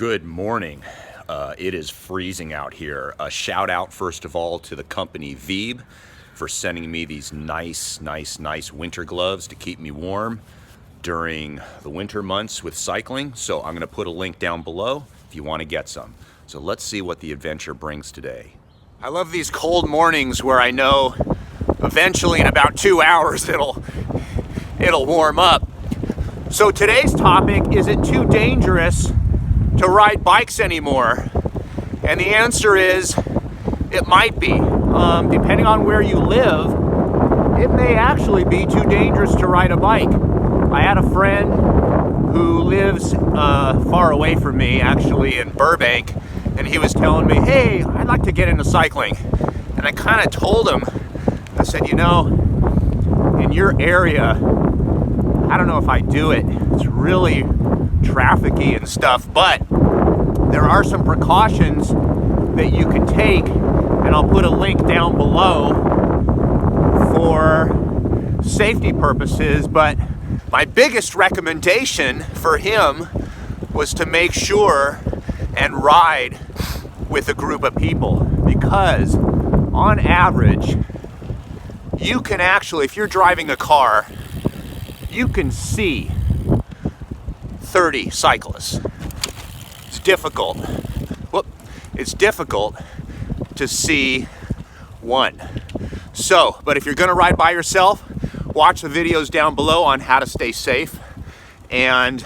Good morning. It is freezing out here. A shout out first of all to the company Veeb for sending me these nice winter gloves to keep me warm during the winter months with cycling. So I'm going to put a link down below if you want to get some. So let's see what the adventure brings today. I love these cold mornings where I know eventually in about 2 hours it'll warm up. So today's topic, is it too dangerous to ride bikes anymore? And the answer is, it might be. Depending on where you live, it may actually be too dangerous to ride a bike. I had a friend who lives far away from me, actually in Burbank, and he was telling me, hey, I'd like to get into cycling. And I kind of told him, I said, you know, in your area, I don't know if I do it. It's really trafficky and stuff, but there are some precautions that you can take, and I'll put a link down below for safety purposes. But my biggest recommendation for him was to make sure and ride with a group of people, because on average, you can actually, if you're driving a car, you can see 30 cyclists. It's difficult. It's difficult to see one. So, but if you're gonna ride by yourself, watch the videos down below on how to stay safe. But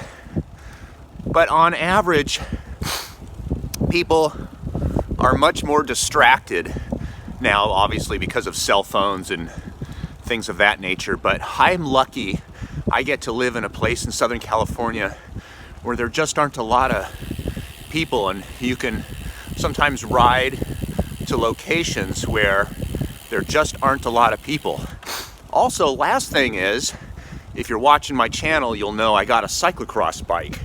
on average, people are much more distracted now, obviously because of cell phones and things of that nature. But I'm lucky I get to live in a place in Southern California where there just aren't a lot of people, and you can sometimes ride to locations where there just aren't a lot of people. Also, last thing is, if you're watching my channel, you'll know I got a cyclocross bike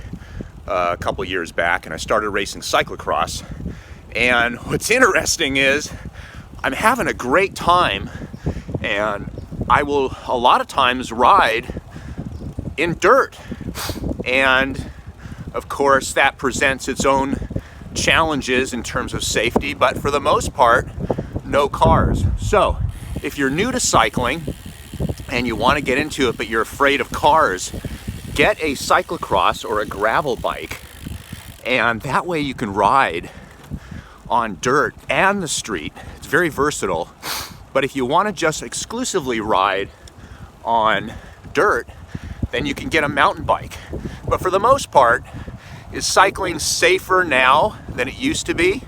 a couple years back, and I started racing cyclocross. And what's interesting is I'm having a great time, and I will a lot of times ride in dirt. And of course, that presents its own challenges in terms of safety, but for the most part, no cars. So if you're new to cycling and you want to get into it, but you're afraid of cars, get a cyclocross or a gravel bike, and that way you can ride on dirt and the street. It's very versatile. But if you want to just exclusively ride on dirt, then you can get a mountain bike. But for the most part, is cycling safer now than it used to be?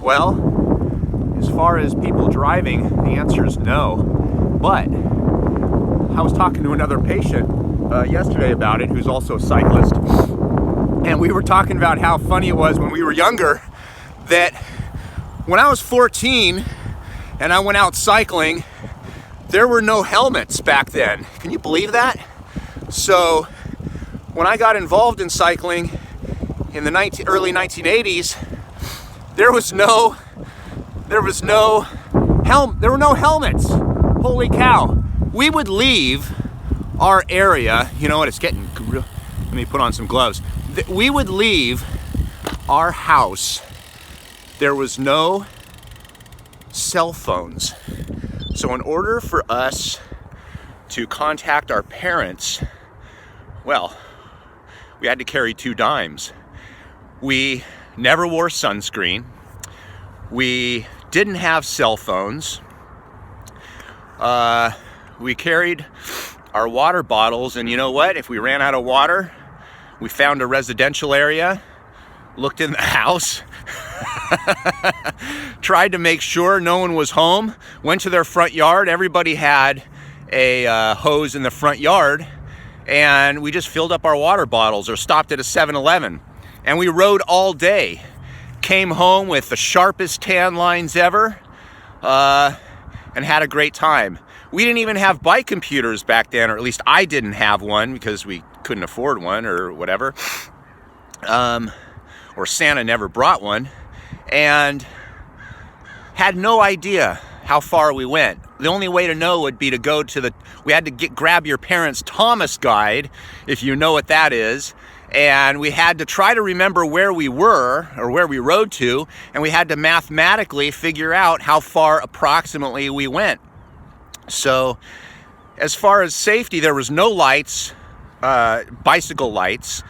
Well, as far as people driving, the answer is no. But I was talking to another patient yesterday about it, who's also a cyclist, and we were talking about how funny it was when we were younger, that when I was 14 and I went out cycling, there were no helmets back then. Can you believe that? So when I got involved in cycling in the early 1980s, there were no helmets. Holy cow. We would leave our area, you know what, it's getting real. Let me put on some gloves. We would leave our house. There was no cell phones. So in order for us to contact our parents, well, we had to carry 2 dimes. We never wore sunscreen. We didn't have cell phones. We carried our water bottles, and you know what? If we ran out of water, we found a residential area, looked in the house, tried to make sure no one was home, went to their front yard. Everybody had a hose in the front yard, and we just filled up our water bottles or stopped at a 7-Eleven. And we rode all day. Came home with the sharpest tan lines ever, and had a great time. We didn't even have bike computers back then, or at least I didn't have one because we couldn't afford one or whatever. Or Santa never brought one, and had no idea how far we went. The only way to know would be to go to we had to grab your parents' Thomas guide, if you know what that is, and we had to try to remember where we were or where we rode to, and we had to mathematically figure out how far approximately we went. So as far as safety, there was no lights, bicycle lights.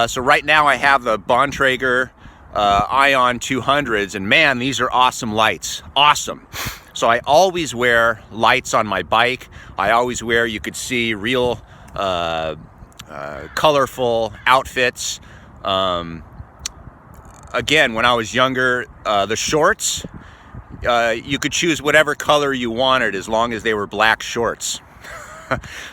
So right now I have the Bontrager Ion 200s, and man, these are awesome lights. Awesome. So I always wear lights on my bike. I always wear, you could see, real colorful outfits. Again, when I was younger, the shorts, you could choose whatever color you wanted as long as they were black shorts.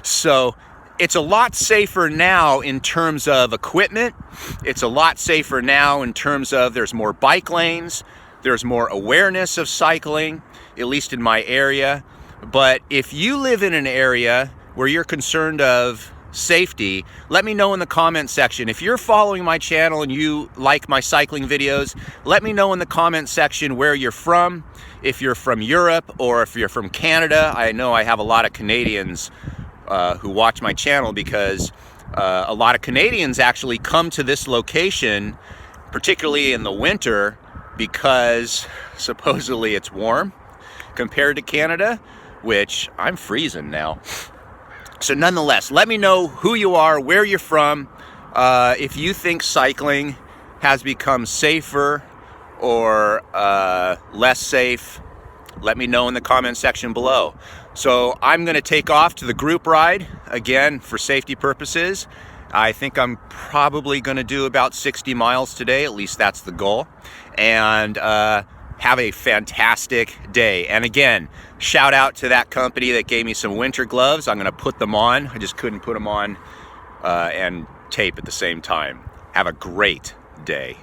So it's a lot safer now in terms of equipment. It's a lot safer now in terms of there's more bike lanes, there's more awareness of cycling, at least in my area. But if you live in an area where you're concerned of safety, let me know in the comment section. If you're following my channel and you like my cycling videos, let me know in the comment section where you're from. If you're from Europe or if you're from Canada. I know I have a lot of Canadians who watch my channel, because a lot of Canadians actually come to this location, particularly in the winter, because supposedly it's warm compared to Canada, which I'm freezing now. So nonetheless, let me know who you are, where you're from, if you think cycling has become safer or less safe. Let me know in the comment section below. So I'm going to take off to the group ride, again, for safety purposes. I think I'm probably going to do about 60 miles today, at least that's the goal. And have a fantastic day. And again, shout out to that company that gave me some winter gloves. I'm going to put them on. I just couldn't put them on and tape at the same time. Have a great day.